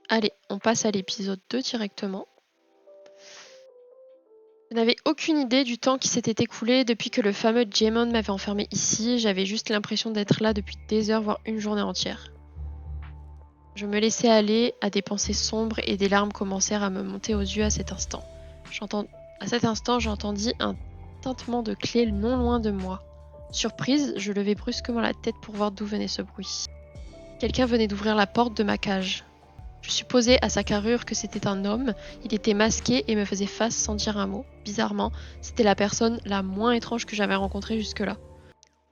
Allez, on passe à l'épisode 2 directement. Je n'avais aucune idée du temps qui s'était écoulé depuis que le fameux Jaemon m'avait enfermé ici. J'avais juste l'impression d'être là depuis des heures, voire une journée entière. Je me laissais aller à des pensées sombres et des larmes commencèrent à me monter aux yeux à cet instant. J'entendis un tintement de clé non loin de moi. Surprise, je levai brusquement la tête pour voir d'où venait ce bruit. Quelqu'un venait d'ouvrir la porte de ma cage. Je supposais à sa carrure que c'était un homme. Il était masqué et me faisait face sans dire un mot. Bizarrement, c'était la personne la moins étrange que j'avais rencontrée jusque-là.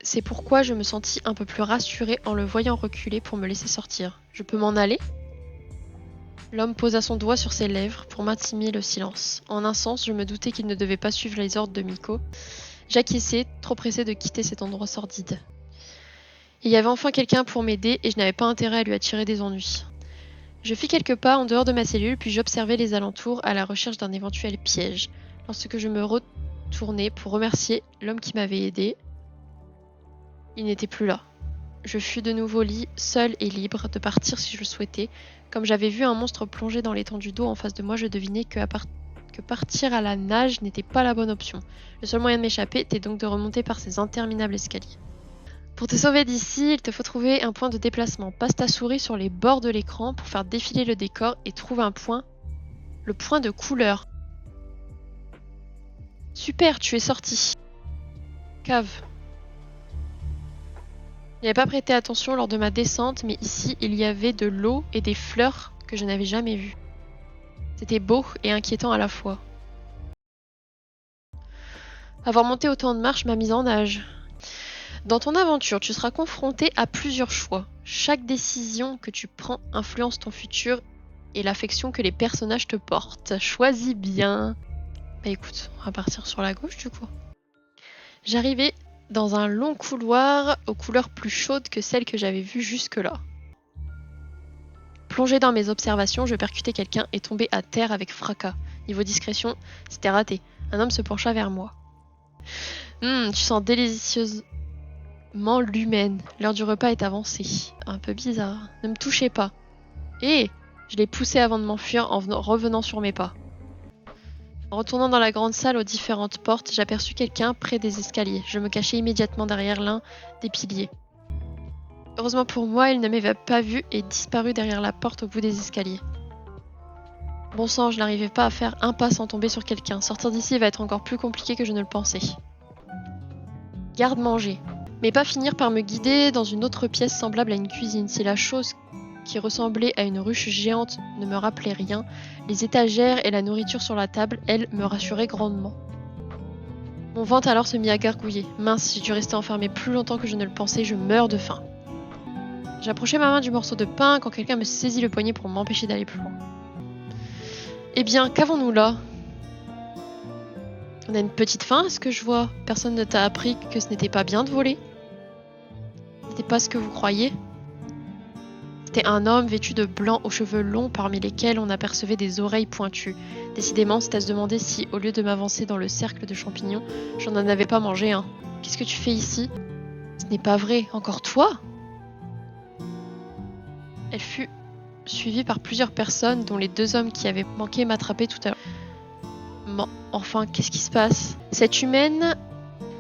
C'est pourquoi je me sentis un peu plus rassurée en le voyant reculer pour me laisser sortir. Je peux m'en aller ? L'homme posa son doigt sur ses lèvres pour m'intimider le silence. En un sens, je me doutais qu'il ne devait pas suivre les ordres de Miko. J'acquiesçai, trop pressée de quitter cet endroit sordide. Il y avait enfin quelqu'un pour m'aider et je n'avais pas intérêt à lui attirer des ennuis. Je fis quelques pas en dehors de ma cellule, puis j'observai les alentours à la recherche d'un éventuel piège. Lorsque je me retournai pour remercier l'homme qui m'avait aidé, il n'était plus là. Je fus de nouveau seule et libre de partir si je le souhaitais. Comme j'avais vu un monstre plonger dans l'étendue d'eau en face de moi, je devinais que partir à la nage n'était pas la bonne option. Le seul moyen de m'échapper était donc de remonter par ces interminables escaliers. Pour te sauver d'ici, il te faut trouver un point de déplacement. Passe ta souris sur les bords de l'écran pour faire défiler le décor et trouve un point. Le point de couleur. Super, tu es sorti. Cave. Je n'avais pas prêté attention lors de ma descente, mais ici, il y avait de l'eau et des fleurs que je n'avais jamais vues. C'était beau et inquiétant à la fois. Avoir monté autant de marches m'a mise en nage. Dans ton aventure, tu seras confronté à plusieurs choix. Chaque décision que tu prends influence ton futur et l'affection que les personnages te portent. Choisis bien. Bah écoute, on va partir sur la gauche du coup. J'arrivais dans un long couloir aux couleurs plus chaudes que celles que j'avais vues jusque-là. Plongé dans mes observations, je percutai quelqu'un et tombai à terre avec fracas. Niveau discrétion, c'était raté. Un homme se pencha vers moi. Tu sens délicieusement l'humaine. L'heure du repas est avancée. Un peu bizarre. Ne me touchez pas. Je l'ai poussé avant de m'enfuir en revenant sur mes pas. En retournant dans la grande salle aux différentes portes, j'aperçus quelqu'un près des escaliers. Je me cachai immédiatement derrière l'un des piliers. Heureusement pour moi, il ne m'avait pas vu et disparut derrière la porte au bout des escaliers. Bon sang, je n'arrivais pas à faire un pas sans tomber sur quelqu'un. Sortir d'ici va être encore plus compliqué que je ne le pensais. Garde-manger. Mais pas finir par me guider dans une autre pièce semblable à une cuisine. Si la chose qui ressemblait à une ruche géante ne me rappelait rien, les étagères et la nourriture sur la table, elles, me rassuraient grandement. Mon ventre alors se mit à gargouiller. Mince, j'ai dû rester enfermée plus longtemps que je ne le pensais, je meurs de faim. J'approchais ma main du morceau de pain quand quelqu'un me saisit le poignet pour m'empêcher d'aller plus loin. Eh bien, qu'avons-nous là ? On a une petite faim, est-ce que je vois ? Personne ne t'a appris que ce n'était pas bien de voler ? Ce n'était pas ce que vous croyez ? C'était un homme vêtu de blanc aux cheveux longs parmi lesquels on apercevait des oreilles pointues. Décidément, c'est à se demander si, au lieu de m'avancer dans le cercle de champignons, je n'en avais pas mangé un. Qu'est-ce que tu fais ici ? Ce n'est pas vrai, encore toi ? Elle fut suivie par plusieurs personnes, dont les deux hommes qui avaient manqué m'attraper tout à l'heure. Bon, enfin, qu'est-ce qui se passe ? Cette humaine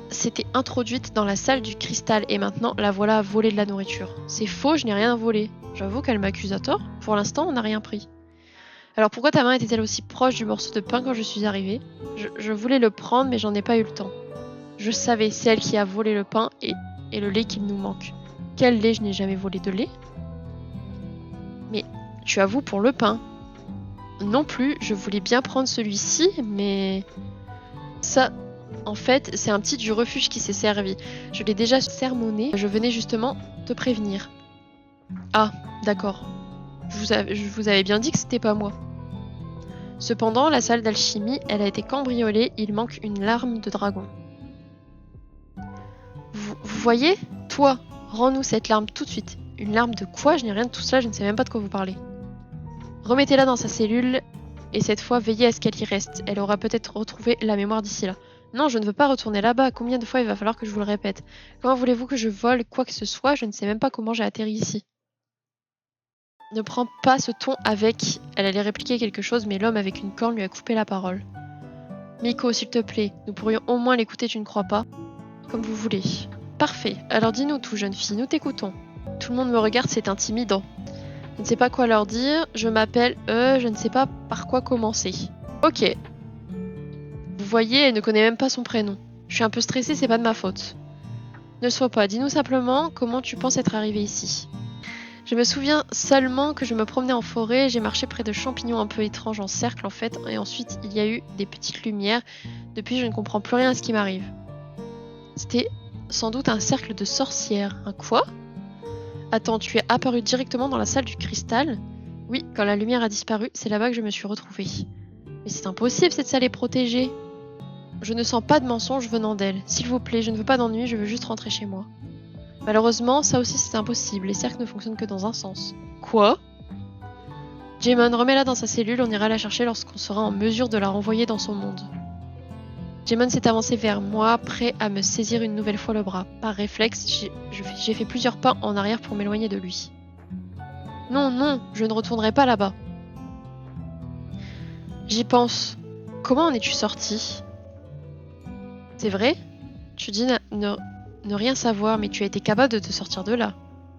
s'était introduite dans la salle du cristal et maintenant la voilà à voler de la nourriture. C'est faux, je n'ai rien volé. J'avoue qu'elle m'accuse à tort. Pour l'instant, on n'a rien pris. Alors pourquoi ta main était-elle aussi proche du morceau de pain quand je suis arrivée ? Je voulais le prendre, mais j'en ai pas eu le temps. Je savais, c'est elle qui a volé le pain et le lait qu'il nous manque. Quel lait ? Je n'ai jamais volé de lait. Mais tu avoues pour le pain. Non plus, je voulais bien prendre celui-ci, mais... Ça, en fait, c'est un petit du refuge qui s'est servi. Je l'ai déjà sermonné, je venais justement te prévenir. Ah, d'accord. Je vous avais bien dit que c'était pas moi. Cependant, la salle d'alchimie, elle a été cambriolée, il manque une larme de dragon. Vous voyez ? Toi, rends-nous cette larme tout de suite. Une larme de quoi ? Je n'ai rien de tout cela, je ne sais même pas de quoi vous parlez. Remettez-la dans sa cellule, et cette fois, veillez à ce qu'elle y reste. Elle aura peut-être retrouvé la mémoire d'ici là. Non, je ne veux pas retourner là-bas. Combien de fois il va falloir que je vous le répète? Comment voulez-vous que je vole quoi que ce soit? Je ne sais même pas comment j'ai atterri ici. Ne prends pas ce ton avec... Elle allait répliquer quelque chose, mais l'homme avec une corne lui a coupé la parole. Miko, s'il te plaît, nous pourrions au moins l'écouter, tu ne crois pas? Comme vous voulez. Parfait. Alors dis-nous tout, jeune fille, nous t'écoutons. Tout le monde me regarde, c'est intimidant. Je ne sais pas quoi leur dire. Je m'appelle... je ne sais pas par quoi commencer. Ok. Vous voyez, elle ne connaît même pas son prénom. Je suis un peu stressée, c'est pas de ma faute. Ne sois pas, dis-nous simplement comment tu penses être arrivée ici. Je me souviens seulement que je me promenais en forêt, j'ai marché près de champignons un peu étranges en cercle en fait, et ensuite il y a eu des petites lumières. Depuis, je ne comprends plus rien à ce qui m'arrive. C'était sans doute un cercle de sorcières. Un quoi? Attends, tu es apparu directement dans la salle du cristal? Oui, quand la lumière a disparu, c'est là-bas que je me suis retrouvée. Mais c'est impossible, cette salle est protégée. Je ne sens pas de mensonge venant d'elle. S'il vous plaît, je ne veux pas d'ennui, je veux juste rentrer chez moi. Malheureusement, ça aussi c'est impossible, les cercles ne fonctionnent que dans un sens. Quoi? Jaemon, remets-la dans sa cellule, on ira la chercher lorsqu'on sera en mesure de la renvoyer dans son monde. Jaemon s'est avancé vers moi, prêt à me saisir une nouvelle fois le bras. Par réflexe, j'ai fait plusieurs pas en arrière pour m'éloigner de lui. Non, non, je ne retournerai pas là-bas. J'y pense. Comment en es-tu sorti? C'est vrai? Tu dis ne rien savoir, mais tu as été capable de te sortir de là.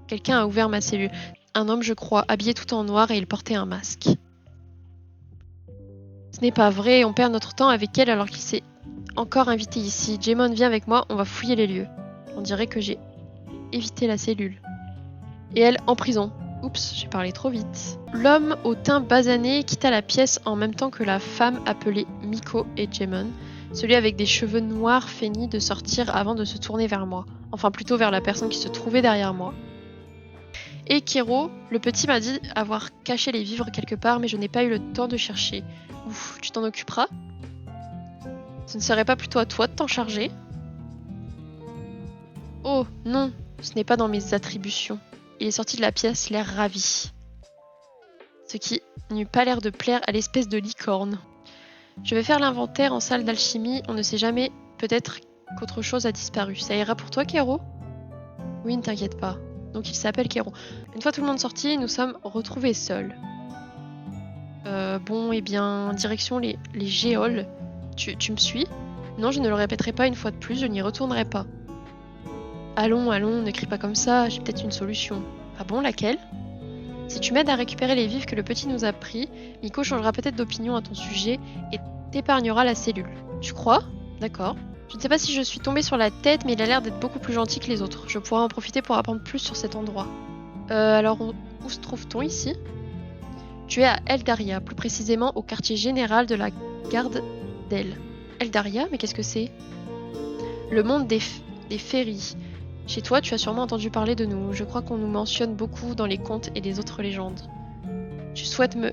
Quelqu'un a ouvert ma cellule. Un homme, je crois, habillé tout en noir et il portait un masque. Ce n'est pas vrai, on perd notre temps avec elle alors qu'il s'est encore invité ici. Jaemon, viens avec moi, on va fouiller les lieux. On dirait que j'ai évité la cellule. Et elle, en prison. Oups, j'ai parlé trop vite. L'homme au teint basané quitta la pièce en même temps que la femme appelée Miko et Jaemon. Celui avec des cheveux noirs feignit de sortir avant de se tourner vers moi. Enfin, plutôt vers la personne qui se trouvait derrière moi. Et Kero, le petit m'a dit avoir caché les vivres quelque part, mais je n'ai pas eu le temps de chercher. Ouf, tu t'en occuperas? Ce ne serait pas plutôt à toi de t'en charger? Oh, non, ce n'est pas dans mes attributions. Il est sorti de la pièce, l'air ravi. Ce qui n'eut pas l'air de plaire à l'espèce de licorne. Je vais faire l'inventaire en salle d'alchimie, on ne sait jamais, peut-être qu'autre chose a disparu. Ça ira pour toi, Kero? Oui, ne t'inquiète pas. Donc il s'appelle Kero. Une fois tout le monde sorti, nous sommes retrouvés seuls. Bon, eh bien, direction les géoles. Tu me suis? Non, je ne le répéterai pas une fois de plus, je n'y retournerai pas. Allons, allons, ne crie pas comme ça, j'ai peut-être une solution. Ah bon, laquelle? Si tu m'aides à récupérer les vivres que le petit nous a pris, Miko changera peut-être d'opinion à ton sujet et t'épargnera la cellule. Tu crois? D'accord. Je ne sais pas si je suis tombée sur la tête, mais il a l'air d'être beaucoup plus gentil que les autres. Je pourrais en profiter pour apprendre plus sur cet endroit. Alors, où se trouve-t-on ici? Tu es à Eldaria, plus précisément au quartier général de la garde d'El. Eldaria? Mais qu'est-ce que c'est? Le monde des féeries. Chez toi, tu as sûrement entendu parler de nous. Je crois qu'on nous mentionne beaucoup dans les contes et les autres légendes. Tu souhaites me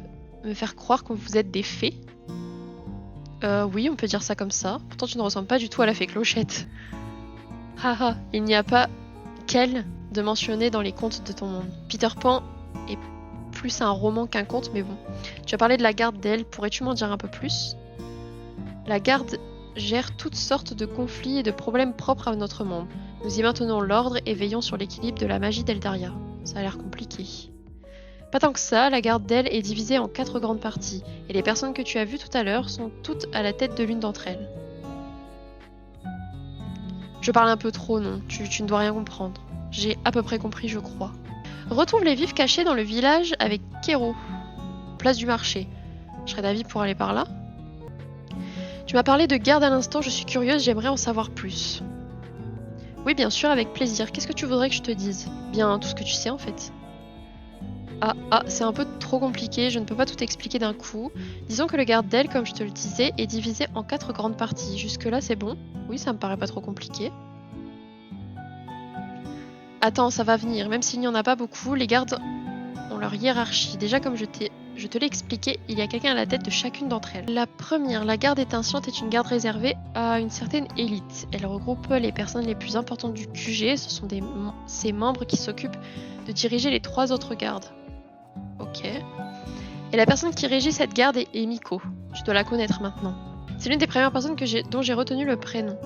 faire croire que vous êtes des fées? Oui, on peut dire ça comme ça. Pourtant, tu ne ressembles pas du tout à la fée Clochette. Haha, il n'y a pas qu'elle de mentionner dans les contes de ton monde. Peter Pan est plus un roman qu'un conte, mais bon. Tu as parlé de la garde d'El, pourrais-tu m'en dire un peu plus? La garde gère toutes sortes de conflits et de problèmes propres à notre monde. Nous y maintenons l'ordre et veillons sur l'équilibre de la magie d'Eldaria. Ça a l'air compliqué. Pas tant que ça, la garde d'El est divisée en 4 grandes parties, et les personnes que tu as vues tout à l'heure sont toutes à la tête de l'une d'entre elles. Je parle un peu trop, non, tu ne dois rien comprendre. J'ai à peu près compris, je crois. Retrouve les vifs cachés dans le village avec Kero. Place du marché. Je serais d'avis pour aller par là. Tu m'as parlé de garde à l'instant, je suis curieuse, j'aimerais en savoir plus. Oui, bien sûr, avec plaisir. Qu'est-ce que tu voudrais que je te dise? Bien, tout ce que tu sais en fait. C'est un peu trop compliqué, je ne peux pas tout expliquer d'un coup. Disons que le garde d'El, comme je te le disais, est divisé en 4 grandes parties. Jusque-là, c'est bon? Oui, ça me paraît pas trop compliqué. Attends, ça va venir. Même s'il n'y en a pas beaucoup, les gardes ont leur hiérarchie. Déjà, comme je te l'ai expliqué, il y a quelqu'un à la tête de chacune d'entre elles. La première, la garde étincelante, est une garde réservée à une certaine élite. Elle regroupe les personnes les plus importantes du QG. Ce sont ses membres qui s'occupent de diriger les 3 autres gardes. Ok. Et la personne qui régit cette garde est Miko. Tu dois la connaître maintenant. C'est l'une des premières personnes dont j'ai retenu le prénom.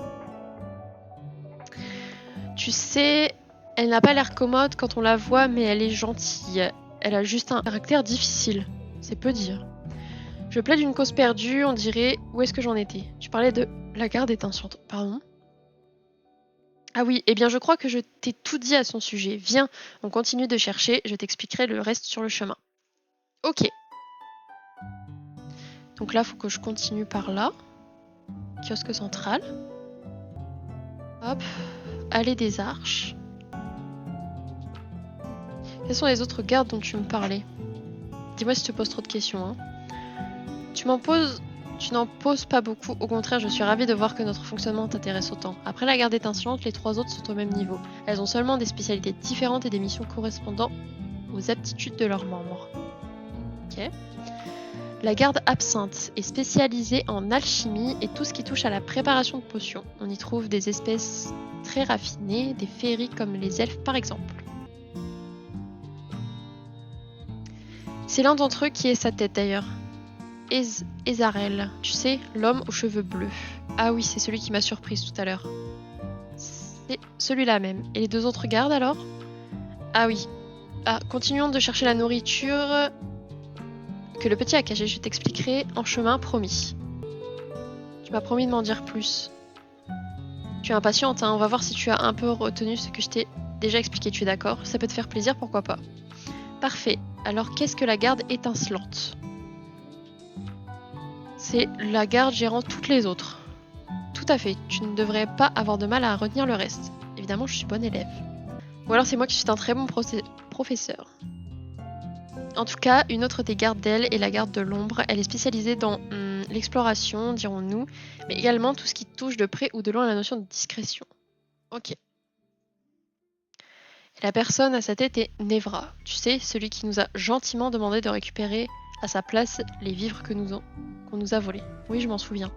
Tu sais, elle n'a pas l'air commode quand on la voit, mais elle est gentille. Elle a juste un caractère difficile. C'est peu dire. Je plaide une cause perdue, on dirait... Où est-ce que j'en étais? Tu parlais de la garde étincelante. Pardon? Ah oui, eh bien je crois que je t'ai tout dit à son sujet. Viens, on continue de chercher, je t'expliquerai le reste sur le chemin. Ok. Donc là, il faut que je continue par là. Kiosque central. Hop. Allée des Arches. Quels sont les autres gardes dont tu me parlais? Dis-moi si tu te poses trop de questions. Hein. Tu n'en poses pas beaucoup. Au contraire, je suis ravie de voir que notre fonctionnement t'intéresse autant. Après la garde étincelante, les 3 autres sont au même niveau. Elles ont seulement des spécialités différentes et des missions correspondant aux aptitudes de leurs membres. Ok. La garde absinthe est spécialisée en alchimie et tout ce qui touche à la préparation de potions. On y trouve des espèces très raffinées, des féeries comme les elfes par exemple. C'est l'un d'entre eux qui est sa tête d'ailleurs. Ezarel, tu sais, l'homme aux cheveux bleus. Ah oui, c'est celui qui m'a surprise tout à l'heure. C'est celui-là même. Et les 2 autres gardes alors? Ah oui. Ah, continuons de chercher la nourriture que le petit a cachée. Je t'expliquerai en chemin, promis. Tu m'as promis de m'en dire plus. Tu es impatiente, hein. On va voir si tu as un peu retenu ce que je t'ai déjà expliqué. Tu es d'accord? Ça peut te faire plaisir, pourquoi pas. Parfait. Alors, qu'est-ce que la garde étincelante? C'est la garde gérant toutes les autres. Tout à fait, tu ne devrais pas avoir de mal à retenir le reste. Évidemment, je suis bonne élève. Ou alors c'est moi qui suis un très bon professeur. En tout cas, une autre des gardes d'elle est la garde de l'ombre. Elle est spécialisée dans l'exploration, dirons-nous, mais également tout ce qui touche de près ou de loin à la notion de discrétion. Ok. Et la personne à sa tête est Nevra. Tu sais, celui qui nous a gentiment demandé de récupérer à sa place les vivres qu'on nous a volés. Oui, je m'en souviens.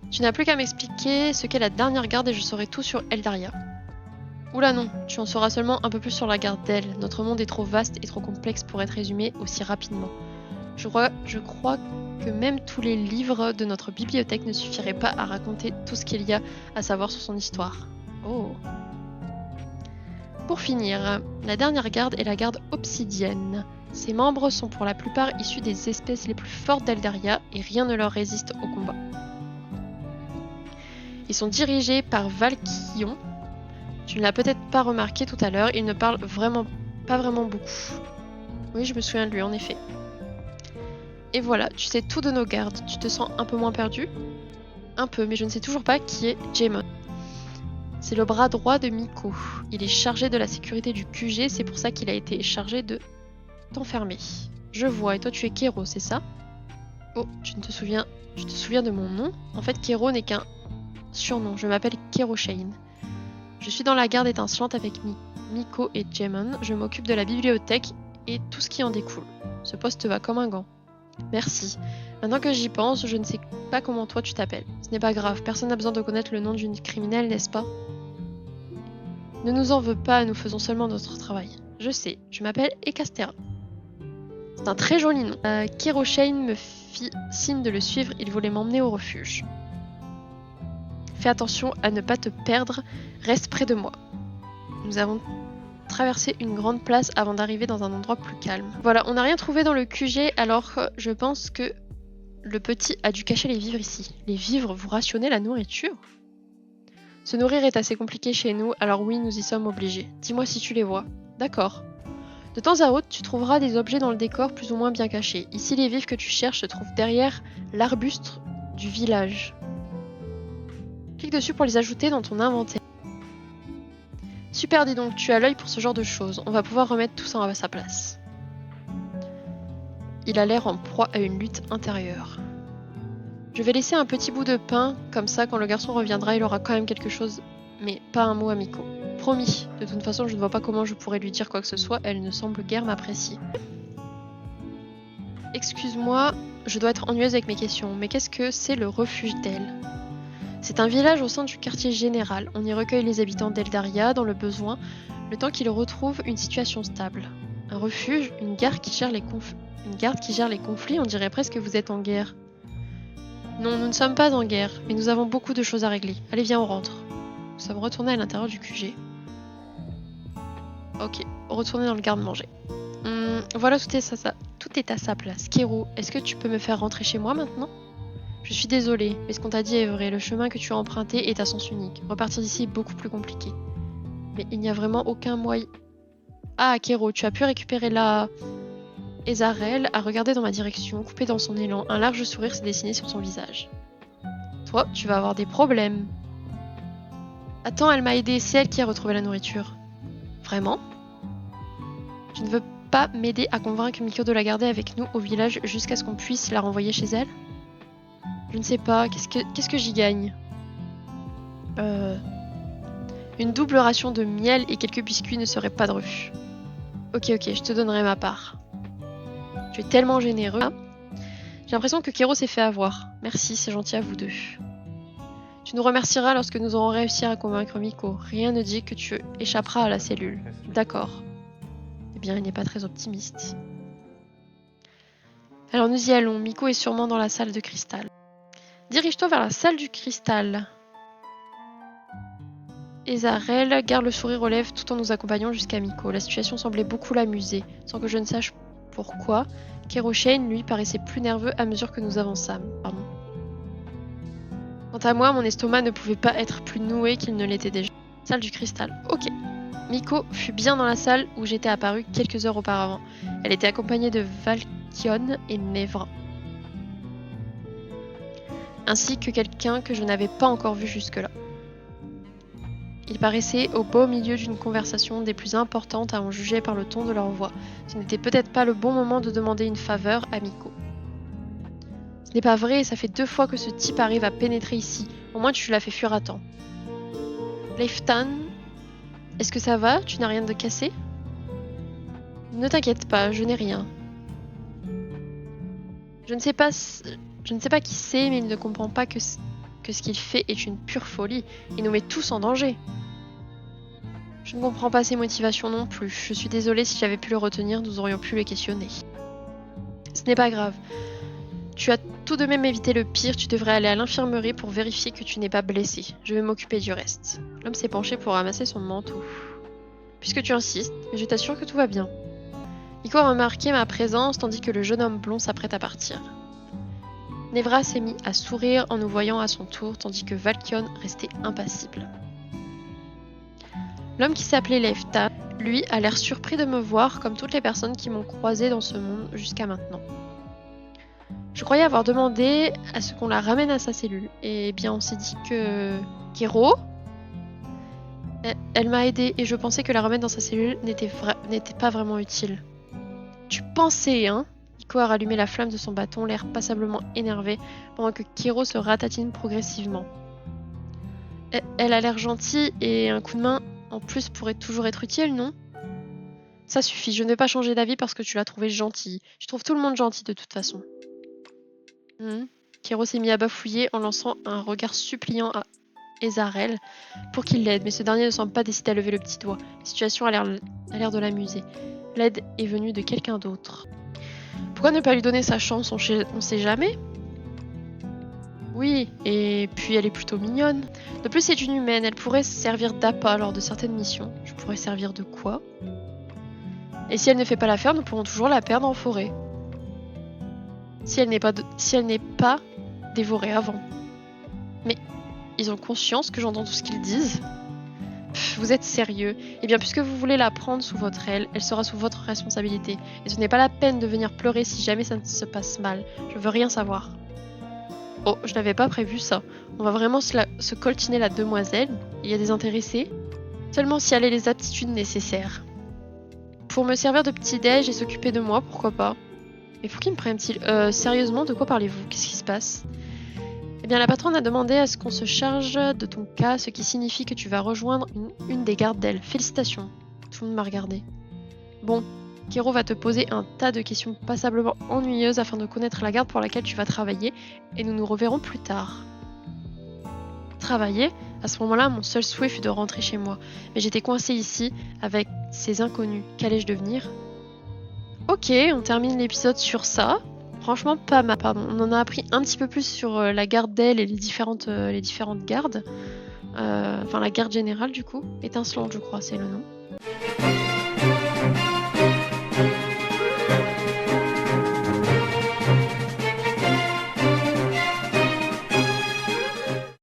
Tu n'as plus qu'à m'expliquer ce qu'est la dernière garde et je saurai tout sur Eldaria. Oula non, tu en sauras seulement un peu plus sur la garde d'elle. Notre monde est trop vaste et trop complexe pour être résumé aussi rapidement. Je crois que même tous les livres de notre bibliothèque ne suffiraient pas à raconter tout ce qu'il y a à savoir sur son histoire. Oh. Pour finir, la dernière garde est la garde obsidienne. Ses membres sont pour la plupart issus des espèces les plus fortes d'Eldaria et rien ne leur résiste au combat. Ils sont dirigés par Valkyrion. Tu ne l'as peut-être pas remarqué tout à l'heure, il ne parle pas vraiment beaucoup. Oui, je me souviens de lui en effet. Et voilà, tu sais tout de nos gardes. Tu te sens un peu moins perdu? Un peu, mais je ne sais toujours pas qui est Jaemon. C'est le bras droit de Miko. Il est chargé de la sécurité du QG, c'est pour ça qu'il a été chargé de t'enfermer. Je vois, et toi tu es Kero, c'est ça? Oh, tu te souviens de mon nom? En fait, Kero n'est qu'un surnom, je m'appelle Kero Shane. Je suis dans la garde étincelante avec Miko et Jaemon. Je m'occupe de la bibliothèque et tout ce qui en découle. Ce poste va comme un gant. Merci. Maintenant que j'y pense, je ne sais pas comment toi tu t'appelles. Ce n'est pas grave, personne n'a besoin de connaître le nom d'une criminelle, n'est-ce pas? Ne nous en veux pas, nous faisons seulement notre travail. Je sais, je m'appelle Ekastera. C'est un très joli nom. Kero Shane me fit signe de le suivre, il voulait m'emmener au refuge. Fais attention à ne pas te perdre, reste près de moi. Nous avons traversé une grande place avant d'arriver dans un endroit plus calme. Voilà, on n'a rien trouvé dans le QG, alors je pense que le petit a dû cacher les vivres ici. Les vivres, vous rationnez la nourriture? Se nourrir est assez compliqué chez nous, alors oui, nous y sommes obligés. Dis-moi si tu les vois. D'accord. De temps à autre, tu trouveras des objets dans le décor plus ou moins bien cachés. Ici, les vivres que tu cherches se trouvent derrière l'arbuste du village. Clique dessus pour les ajouter dans ton inventaire. Super, dis donc, tu as l'œil pour ce genre de choses. On va pouvoir remettre tout ça à sa place. Il a l'air en proie à une lutte intérieure. Je vais laisser un petit bout de pain, comme ça quand le garçon reviendra il aura quand même quelque chose, mais pas un mot à Miko. Promis, de toute façon je ne vois pas comment je pourrais lui dire quoi que ce soit, elle ne semble guère m'apprécier. Excuse-moi, je dois être ennuyeuse avec mes questions, mais qu'est-ce que c'est le refuge d'El? C'est un village au sein du quartier général. On y recueille les habitants d'Eldaria dans le besoin, le temps qu'ils retrouvent une situation stable. Un refuge, une gare qui gère les Une garde qui gère les conflits, on dirait presque que vous êtes en guerre. Non, nous ne sommes pas en guerre, mais nous avons beaucoup de choses à régler. Allez, viens, on rentre. Nous sommes retournés à l'intérieur du QG. Ok, retourner dans le garde-manger. Voilà, tout est à sa place. Kero, est-ce que tu peux me faire rentrer chez moi maintenant? Je suis désolée, mais ce qu'on t'a dit est vrai. Le chemin que tu as emprunté est à sens unique. Repartir d'ici est beaucoup plus compliqué. Mais il n'y a vraiment aucun moyen... Ah, Kero, tu as pu récupérer la... Ezarel a regardé dans ma direction, coupé dans son élan. Un large sourire s'est dessiné sur son visage. Toi, tu vas avoir des problèmes. Attends, elle m'a aidé, c'est elle qui a retrouvé la nourriture. Vraiment? Tu ne veux pas m'aider à convaincre Miko de la garder avec nous au village jusqu'à ce qu'on puisse la renvoyer chez elle? Je ne sais pas, qu'est-ce que j'y gagne? Une double ration de miel et quelques biscuits ne serait pas de refus. Ok, je te donnerai ma part. Tu es tellement généreux. J'ai l'impression que Kero s'est fait avoir. Merci, c'est gentil à vous deux. Tu nous remercieras lorsque nous aurons réussi à convaincre Miko. Rien ne dit que tu échapperas à la cellule. D'accord. Eh bien, il n'est pas très optimiste. Alors nous y allons. Miko est sûrement dans la salle de cristal. Dirige-toi vers la salle du cristal. Ezarel garde le sourire aux lèvres tout en nous accompagnant jusqu'à Miko. La situation semblait beaucoup l'amuser, sans que je ne sache pourquoi. Kero Shane, lui, paraissait plus nerveux à mesure que nous avançâmes. Quant à moi, mon estomac ne pouvait pas être plus noué qu'il ne l'était déjà. Salle du cristal. Ok. Miko fut bien dans la salle où j'étais apparue quelques heures auparavant. Elle était accompagnée de Valkion et Nevra, ainsi que quelqu'un que je n'avais pas encore vu jusque-là. Ils paraissaient au beau milieu d'une conversation des plus importantes à en juger par le ton de leur voix. Ce n'était peut-être pas le bon moment de demander une faveur à Miko. Ce n'est pas vrai, ça fait 2 fois que ce type arrive à pénétrer ici. Au moins tu l'as fait fuir à temps. Leiftan, est-ce que ça va? Tu n'as rien de cassé? Ne t'inquiète pas, je n'ai rien. Je ne sais pas qui c'est, mais il ne comprend pas que ce qu'il fait est une pure folie. Il nous met tous en danger. Je ne comprends pas ses motivations non plus. Je suis désolée, si j'avais pu le retenir, nous aurions pu le questionner. Ce n'est pas grave. Tu as tout de même évité le pire, tu devrais aller à l'infirmerie pour vérifier que tu n'es pas blessé. Je vais m'occuper du reste. L'homme s'est penché pour ramasser son manteau. Puisque tu insistes, mais je t'assure que tout va bien. Miko a remarqué ma présence tandis que le jeune homme blond s'apprête à partir. Nevra s'est mis à sourire en nous voyant à son tour, tandis que Valkion restait impassible. L'homme qui s'appelait Lefta, lui, a l'air surpris de me voir comme toutes les personnes qui m'ont croisé dans ce monde jusqu'à maintenant. Je croyais avoir demandé à ce qu'on la ramène à sa cellule. Et bien on s'est dit que... Kero? Elle m'a aidé et je pensais que la remettre dans sa cellule n'était pas vraiment utile. Tu pensais, hein? Miko a rallumé la flamme de son bâton, l'air passablement énervé, pendant que Kero se ratatine progressivement. Elle a l'air gentille et un coup de main en plus pourrait toujours être utile, non? Ça suffit, je ne vais pas changer d'avis parce que tu l'as trouvée gentille. Je trouve tout le monde gentil de toute façon. Kero s'est mis à bafouiller en lançant un regard suppliant à Ezarel pour qu'il l'aide, mais ce dernier ne semble pas décidé à lever le petit doigt. La situation a l'air de l'amuser. L'aide est venue de quelqu'un d'autre. Pourquoi ne pas lui donner sa chance, on sait jamais? Oui, et puis elle est plutôt mignonne. De plus, c'est une humaine, elle pourrait servir d'appât lors de certaines missions. Je pourrais servir de quoi? Et si elle ne fait pas l'affaire, nous pourrons toujours la perdre en forêt. Si elle n'est pas dévorée avant. Mais ils ont conscience que j'entends tout ce qu'ils disent? Vous êtes sérieux? Eh bien, puisque vous voulez la prendre sous votre aile, elle sera sous votre responsabilité. Et ce n'est pas la peine de venir pleurer si jamais ça ne se passe mal. Je veux rien savoir. Oh, je n'avais pas prévu ça. On va vraiment se coltiner la demoiselle. Il y a des intéressés. Seulement si elle a les aptitudes nécessaires. Pour me servir de petit-déj et s'occuper de moi, pourquoi pas? Mais pour qui me prennent-ils? Sérieusement, de quoi parlez-vous? Qu'est-ce qui se passe? Eh bien, la patronne a demandé à ce qu'on se charge de ton cas, ce qui signifie que tu vas rejoindre une des gardes d'elle. Félicitations. Tout le monde m'a regardé. Bon, Kero va te poser un tas de questions passablement ennuyeuses afin de connaître la garde pour laquelle tu vas travailler, et nous nous reverrons plus tard. Travailler? À ce moment-là, mon seul souhait fut de rentrer chez moi. Mais j'étais coincée ici, avec ces inconnus. Qu'allais-je devenir? Ok, on termine l'épisode sur ça. Franchement, pas mal. Pardon, on en a appris un petit peu plus sur la garde d'elle et les différentes gardes. Enfin, la garde générale, du coup. Étincelante, je crois, c'est le nom.